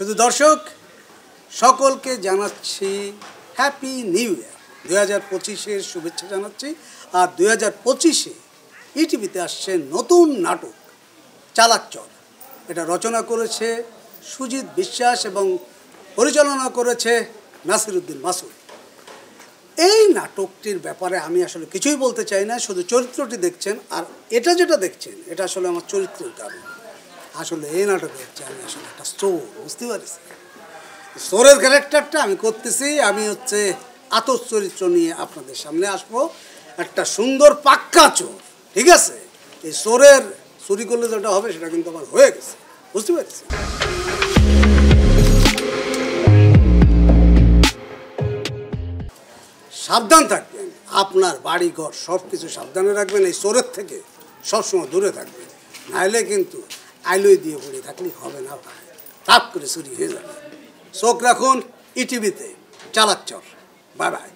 শুধু দর্শক সকলকে জানাচ্ছি হ্যাপি নিউ ইয়ার 2025-এর শুভেচ্ছা জানাচ্ছি। আর 2025-এ ইটিভিতে আসছে নতুন নাটক চালাক চর। এটা রচনা করেছে সুজিত বিশ্বাস এবং পরিচালনা করেছে নাসিরউদ্দিন মাসুদ। এই নাটকটির ব্যাপারে আমি আসলে কিছুই বলতে চাই না, শুধু চরিত্রটি দেখছেন। আর এটা যেটা দেখছেন এটা আসলে আমার চরিত্রের কারণ। আসলে এই নাটকে হচ্ছে আমি আসলে একটা চোর, বুঝতে পারছি। চোরের ক্যারেক্টারটা আমি করতেছি। আমি হচ্ছে আতর চরিত্র নিয়ে আপনাদের সামনে আসবো, একটা সুন্দর পাক্কা চোর। ঠিক আছে, এই চোরের চুরি করলে যেটা হবে সেটা কিন্তু আমার হয়ে গেছে, বুঝতে পারছি। সাবধান থাকবেন, আপনার বাড়ি ঘর সব কিছু সাবধানে রাখবেন। এই চোরের থেকে সবসময় দূরে থাকবেন, নাহলে কিন্তু আইলই দিয়ে পড়ে থাকলেই হবে না, তাপ করে চুরি হয়ে যাবে। চোখ রাখুন ইটিভিতে চালাক চর। Bye bye.